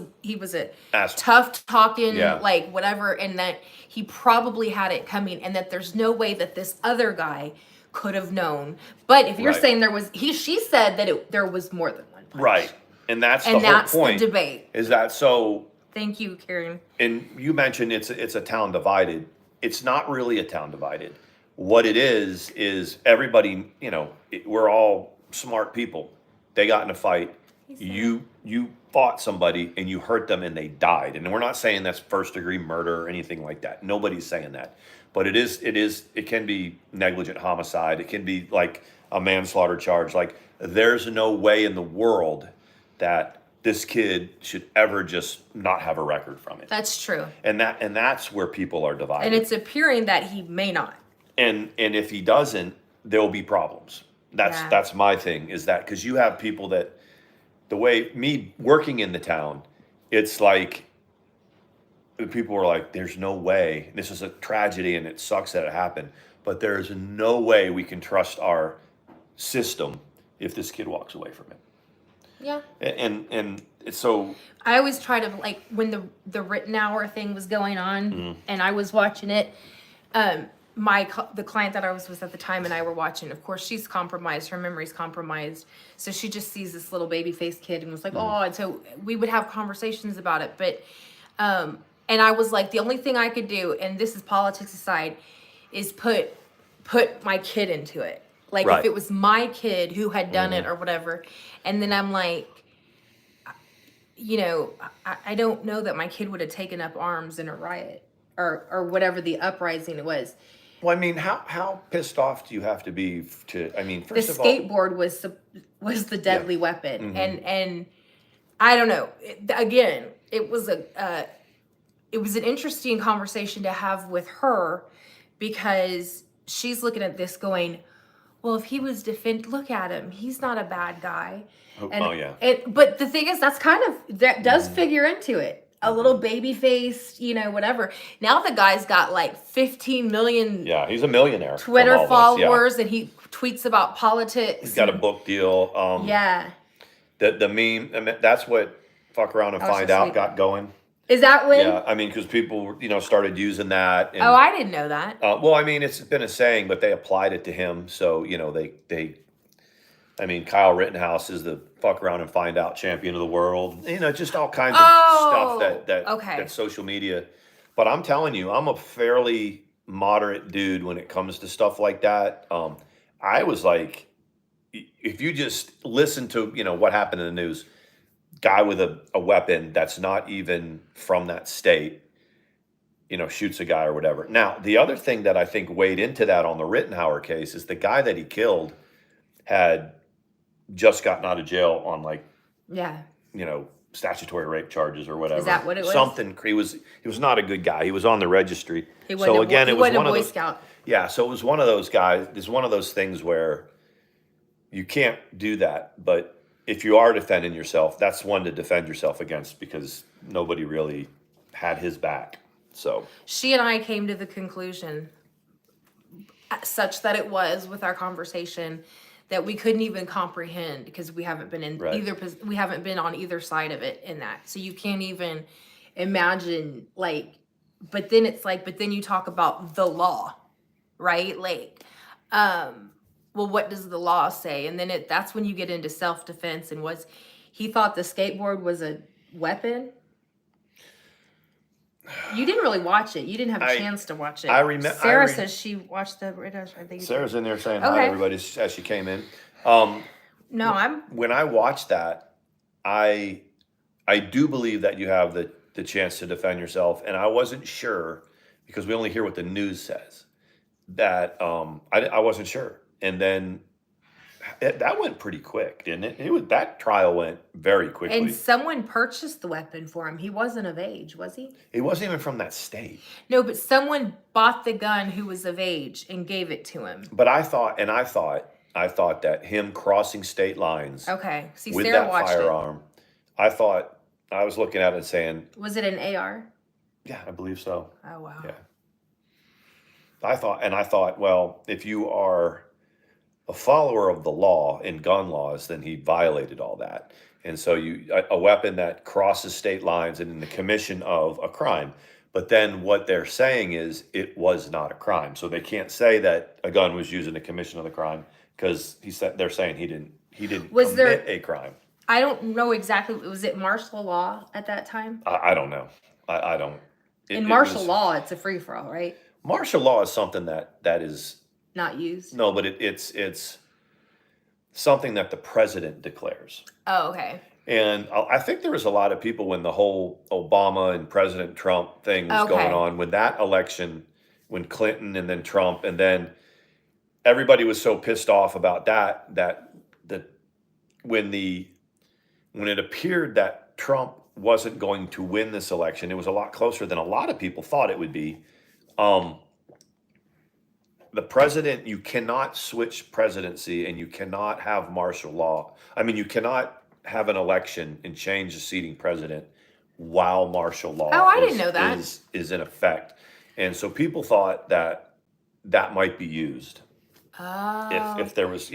a Asshole. tough talking, Yeah. like whatever, and that he probably had it coming, and that there's no way that this other guy could have known. But if you're Right. saying she said that there was more than one punch. Right. And that's And the whole that's the point. debate. Is that so? Thank you, Karen. And you mentioned it's a town divided. It's not really a town divided. What it is everybody. We're all smart people. They got in a fight. You fought somebody and you hurt them and they died. And we're not saying that's first degree murder or anything like that. Nobody's saying that. But it can be negligent homicide. It can be like a manslaughter charge. Like there's no way in the world that this kid should ever just not have a record from it. That's true. And that's where people are divided. And it's appearing that he may not. And if he doesn't, there'll be problems. Yeah. That's my thing, is that because you have people that, the way me working in the town, it's like people are like, there's no way, this is a tragedy and it sucks that it happened, but there's no way we can trust our system if this kid walks away from it. Yeah. And it's so, I always try to, like, when the written hour thing was going on and I was watching it, the client that I was with at the time and I were watching, of course, she's compromised. Her memory's compromised. So she just sees this little baby-faced kid and was like, oh, and so we would have conversations about it. But, and I was like, the only thing I could do, and this is politics aside, is put my kid into it. Like Right. if it was my kid who had done it or whatever. And then I'm like, you know, I don't know that my kid would have taken up arms in a riot or whatever the uprising was. Well, I mean, how pissed off do you have to be to? I mean, The first of all, skateboard was the yeah. deadly weapon, hmm and I don't know. Again, it was an interesting conversation to have with her because she's looking at this going, well, if he was look at him, he's not a bad guy. Oh, yeah. But the thing is, that's kind of, that does Mhm. figure into it. A little baby face, you know, whatever. Now the guy's got like 15 million Yeah, he's a millionaire. from Twitter all this, followers, and he tweets about Yeah. politics. He's got a and- book deal. Yeah. The meme. I mean, that's what fuck around and I was find just out reading got that. going. Is that when? Yeah, I mean, because people, started using that. And, Oh, I didn't know that. well, I mean, it's been a saying, but they applied it to him. So, I mean, Kyle Rittenhouse is the fuck around and find out champion of the world. Just all kinds of Oh, stuff that okay. that social media. But I'm telling you, I'm a fairly moderate dude when it comes to stuff like that. I was like, if you just listen to what happened in the news, guy with a weapon that's not even from that state, shoots a guy or whatever. Now, the other thing that I think weighed into that on the Rittenhauer case is the guy that he killed had just gotten out of jail on Yeah. statutory rape charges or whatever. Is that what it was? Something. He was not a good guy. He was on the registry. He wasn't, So again, he it was wasn't one a of Boy those. Scout. Yeah, so it was one of those guys. It's one of those things where you can't do that, but if you are defending yourself, that's one to defend yourself against because nobody really had his back. So She and I came to the conclusion, such that it was with our conversation, that we couldn't even comprehend because we haven't been in Right. we haven't been on either side of it in that. So you can't even imagine but then it's but then you talk about the law, right? Well, what does the law say? And then that's when you get into self-defense and he thought the skateboard was a weapon. You didn't really watch it. You didn't have a chance to watch it. I remember. Sarah says she watched the. I think Sarah's in there saying hi Okay. to everybody as she came in. No, I'm. When I watched that, I do believe that you have the chance to defend yourself, and I wasn't sure because we only hear what the news says. That I wasn't sure, and then that went pretty quick, didn't it? That trial went very quickly. And someone purchased the weapon for him. He wasn't of age, was he? He wasn't even from that state. No, but someone bought the gun who was of age and gave it to him. But I thought that him crossing state lines Okay. See, with Sarah that watched firearm, I was looking at it and saying, it. Was it an AR? yeah, I believe so. Oh, wow. Yeah. I thought, well, if you are a follower of the law in gun laws, then he violated all that. And so a weapon that crosses state lines and in the commission of a crime. But then what they're saying is it was not a crime. So they can't say that a gun was used in the commission of the crime because they're saying he didn't commit a crime. I don't know exactly. Was it martial law at that time? I don't know. I don't. In martial law, it's a free for all, right? Martial law is something that is Not used. no, but it's something that the president declares. Oh, okay. And I think there was a lot of people when the whole Obama and President Trump thing was going on, when that election, when Clinton and then Trump, and then everybody was so pissed off about that when it appeared that Trump wasn't going to win this election, it was a lot closer than a lot of people thought it would be. The president, you cannot switch presidency and you cannot have martial law. I mean, you cannot have an election and change the seating president while martial law didn't know that. is in effect. And so people thought that might be used Oh. if there was,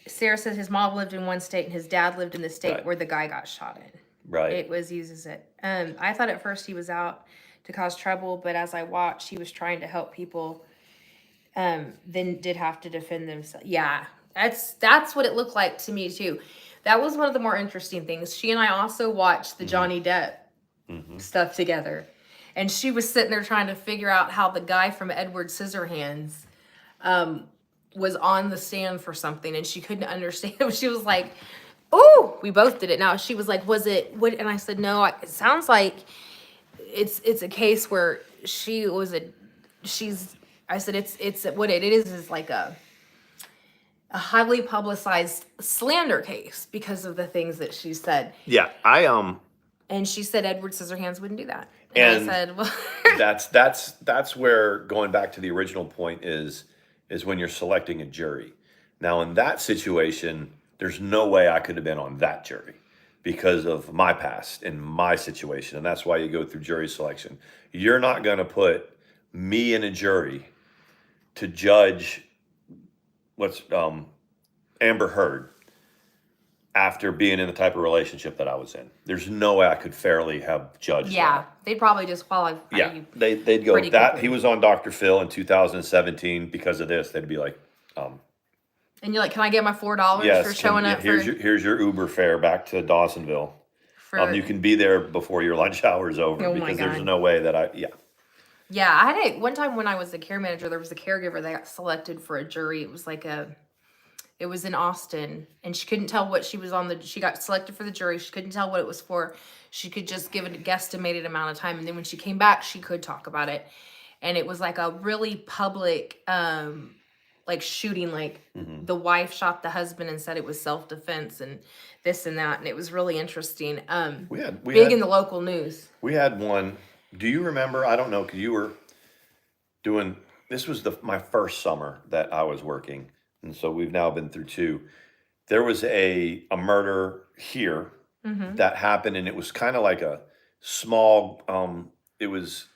Sarah says his mom lived in one state and his dad lived in the state Right. where the guy got shot in. right. It was uses it. I thought at first he was out to cause trouble, but as I watched, he was trying to help people. Then did have to defend themselves. Yeah, that's what it looked like to me too. That was one of the more interesting things. She and I also watched the Johnny Depp stuff together, and she was sitting there trying to figure out how the guy from Edward Scissorhands was on the stand for something, and she couldn't understand. She was like, Oh, we both did it. Now she was like, "Was it what?" And I said, "No. It sounds like it's a case where she was a she's." I said, "It's what it is like a highly publicized slander case because of the things that she said." Yeah, And she said Edward Scissorhands wouldn't do that. and I said, "Well, that's where going back to the original point is when you're selecting a jury. Now in that situation, there's no way I could have been on that jury because of my past and my situation, and that's why you go through jury selection. You're not going to put me in a jury to judge what's Amber Heard after being in the type of relationship that I was in. There's no way I could fairly have judged yeah, that. they'd probably disqualify Yeah, you." they'd go pretty that quickly. he was on Dr. Phil in 2017 because of this. They'd be like, And you're like, "Can I get my $4 yes, for showing up here's your Uber fare back to Dawsonville. for You can be there before your lunch hour is over Oh my because there's God. no way that Yeah, I had one time when I was the care manager, there was a caregiver that got selected for a jury. It was in Austin, and she couldn't tell what she was she got selected for the jury. She couldn't tell what it was for. She could just give it a guesstimated amount of time. And then when she came back, she could talk about it. And it was like a really public, like shooting, like the wife shot the husband and said it was self-defense and this and that. And it was really interesting. we Big had in the local news. we had one. Do you remember? I don't know, because you were doing this was my first summer that I was working, and so we've now been through two. There was a murder here that happened, and it was kind of like a small. It was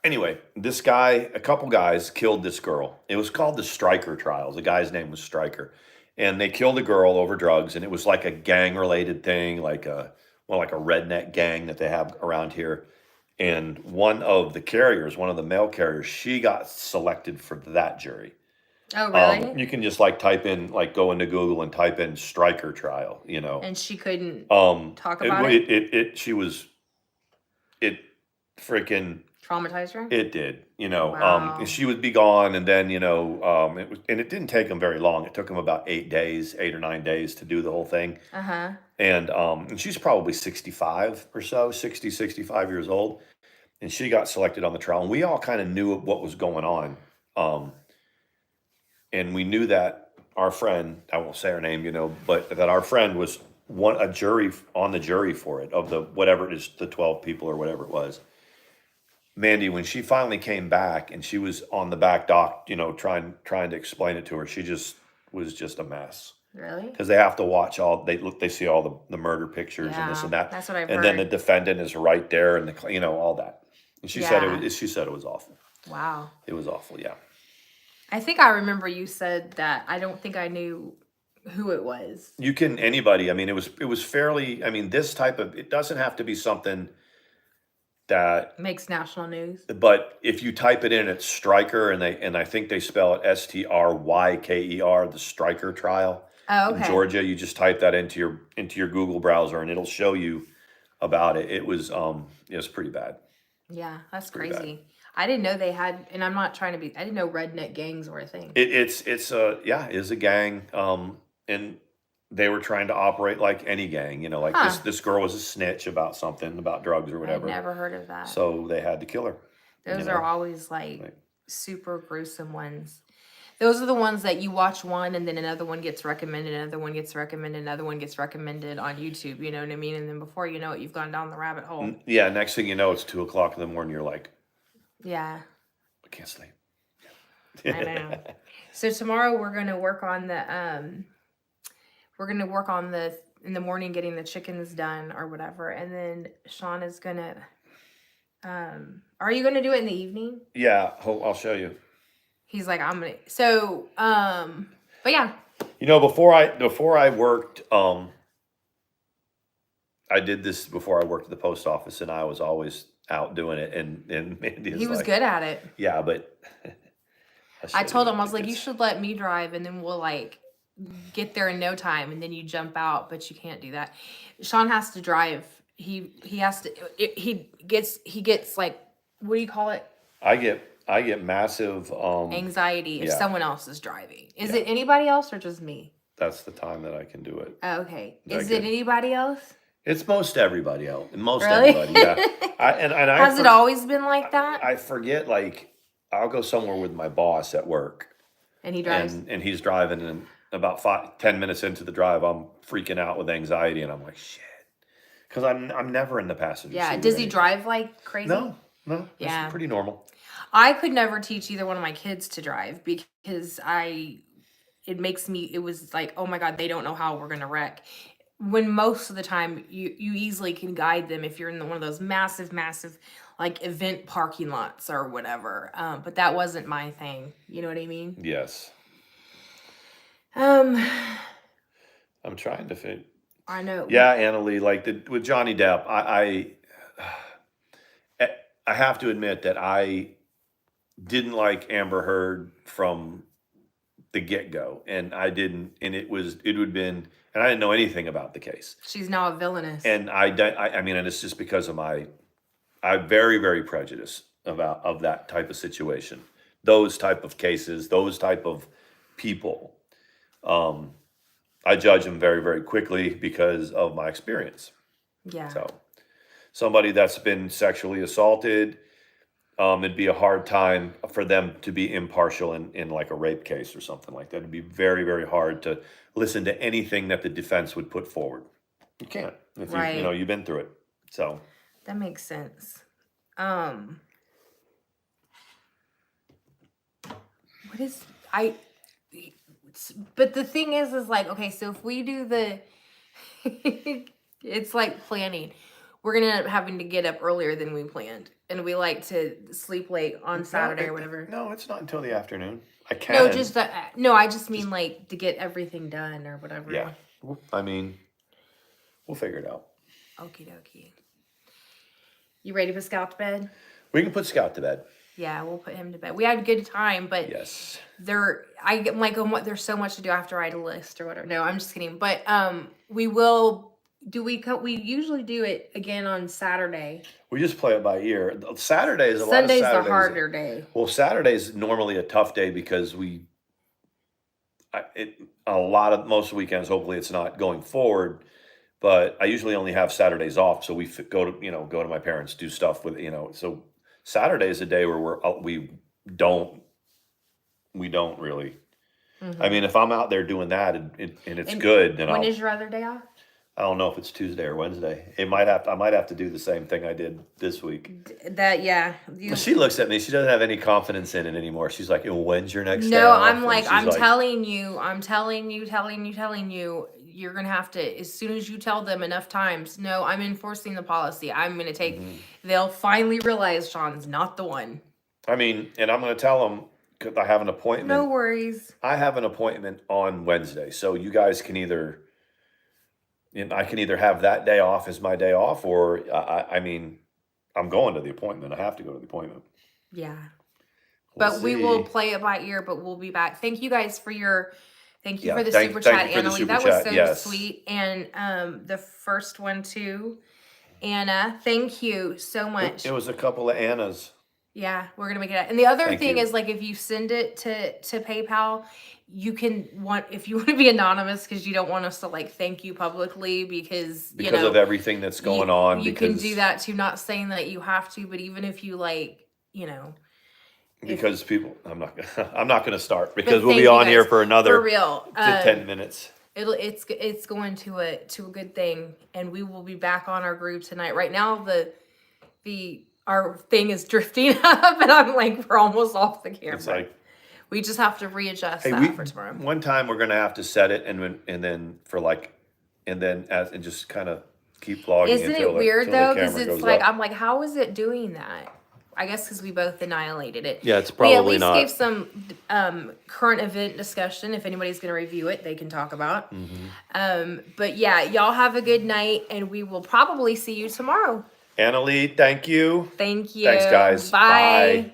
anyway. This guy, a couple guys, killed this girl. It was called the Stryker trials. The guy's name was Stryker, and they killed a girl over drugs, and it was like a gang related thing, like a redneck gang that they have around here. And one of the carriers, one of the male carriers, she got selected for that jury. Oh, really? You can just like type in, like go into Google and type in Stryker trial, And she couldn't talk it, about it? it freaking, Traumatized her? it did, Wow. and she would be gone. And then, it didn't take them very long. It took them about 8 or 9 days to do the whole thing. Uh-huh. And she's probably 65 or so, 60, 65 years old. And she got selected on the trial. And we all kind of knew what was going on. And we knew that our friend, I won't say her name, but that our friend was on the jury for it, of the whatever it is, the 12 people or whatever it was. Mandi, when she finally came back and she was on the back dock, trying to explain it to her, she was just a mess. Really? Because they have to watch they see all the murder pictures and this and that. That's what I've and then the heard. defendant is right there, and all that. And she said it was awful. Wow. It was awful, yeah. I think I remember you said that. I don't think I knew who it was. You can anybody. I mean, it was fairly. I mean, this type of, it doesn't have to be something that Makes national news. But if you type it in, it's Stryker, and I think they spell it Stryker, the Stryker trial. Oh, okay. In Georgia. You just type that into your Google browser, and it'll show you about it. It was pretty bad. Yeah, that's Pretty crazy. bad. I didn't know they had, and I'm not trying to be, I didn't know redneck gangs were a thing. It's a gang, and they were trying to operate like any gang. Like this girl was a snitch about something, about drugs or I've whatever. never heard of that. So they had to kill her. Those are always like super gruesome ones. Those are the ones that you watch one and then another one gets recommended, another one gets recommended, another one gets recommended on YouTube. You know what I mean? And then before you know it, you've gone down the rabbit hole. Yeah. Next thing you know, it's 2:00 in the morning. You're like, Yeah, I can't sleep. I know. So tomorrow we're gonna work on in the morning getting the chickens done or whatever, and then Sean is gonna. Are you gonna do it in the evening? Yeah, I'll show you. He's like, I'm gonna. So, but yeah. Before I worked, I did this before I worked at the post office, and I was always out doing it. And Mandy He was good at it. Yeah, but I told him, I was like, you should let me drive, and then we'll like get there in no time, and then you jump out. But you can't do that. Sean has to drive. He has to. He gets like, what do you call it? I get massive Anxiety if yeah. someone else is driving. Is it anybody else or just me? That's the time that I can do it. Okay. That Is it good? anybody else? It's most everybody else. Most Really? everybody, yeah. Has it always been like that? I forget, like, I'll go somewhere with my boss at work, And he drives? and he's driving, and about 10 minutes into the drive, I'm freaking out with anxiety, and I'm like, shit. Because I'm never in the passenger seat. Yeah. with Does he anything. drive like crazy? No. Yeah. It's pretty normal. I could never teach either one of my kids to drive because it was like, oh my God, they don't know how we're going to wreck. When most of the time you easily can guide them if you're in one of those massive, like event parking lots or whatever. But that wasn't my thing. You know what I mean? Yes. Um, I'm trying to think. I know. Yeah, Annalie, like with Johnny Depp, I have to admit that I didn't like Amber Heard from the get-go, and I didn't, and it would have been, and I didn't know anything about the case. She's now a villainous. And I mean, and it's just because of I'm very, very prejudiced of that type of situation, those type of cases, those type of people. I judge them very, very quickly because of my experience. Yeah. So somebody that's been sexually assaulted, it'd be a hard time for them to be impartial in like a rape case or something like that. It'd be very, very hard to listen to anything that the defense would put forward. You can't if Right. you've been through it. So That makes sense. But the thing is like, okay, so if we do it's like planning. We're going to end up having to get up earlier than we planned. And we like to sleep late on Saturday or whatever. No, it's not until the afternoon. I can. No, I just mean like to get everything done or whatever. Yeah. I mean, we'll figure it out. Okie dokie. You ready to put Scout to bed? We can put Scout to bed. Yeah, we'll put him to bed. We had a good time, but yes, I'm like, there's so much to do after I write a list or whatever. No, I'm just kidding. But we will. We usually do it again on Saturday. We just play it by ear. Saturday is Sunday's the harder day. Well, Saturday's normally a tough day because most weekends, hopefully it's not going forward, but I usually only have Saturdays off. So we go to my parents, do stuff with, so Saturday is a day where we don't really, I mean, if I'm out there doing that and it's good, then when is your other day off? I don't know if it's Tuesday or Wednesday. I might have to do the same thing I did this week. She looks at me. She doesn't have any confidence in it anymore. She's like, when's your next day off? I'm like, I'm telling you, you're going to have to, as soon as you tell them enough times, no, I'm enforcing the policy. I'm going to take, they'll finally realize Sean's not the one. I mean, and I'm going to tell them, because I have an appointment. No worries. I have an appointment on Wednesday. So you guys can I can either have that day off as my day off, or I mean, I'm going to the appointment. I have to go to the appointment. Yeah. But we will play it by ear, but we'll be back. Thank you guys for the super chat, Annalie. That was so sweet. And the first one too, Anna, thank you so much. It was a couple of Annas. Yeah, we're gonna make it out. And the other thing is, like, if you send it to PayPal, if you want to be anonymous because you don't want us to like thank you publicly because of everything that's going on. You can do that too. Not saying that you have to, but even if you because people, I'm not going to start because we'll be on here for another for real 10 minutes. It's going to a good thing, and we will be back on our groove tonight. Right now, our thing is drifting up, and I'm like, we're almost off the camera. It's like, we just have to readjust for tomorrow. One time we're going to have to set it and just kind of keep vlogging. Isn't it weird though? Because it's like, I'm like, how is it doing that? I guess because we both annihilated it. Yeah, it's probably not. We at least gave some current event discussion. If anybody's going to review it, they can talk about. But yeah, y'all have a good night, and we will probably see you tomorrow. Annalie, thank you. Thank you. Thanks, guys. Bye.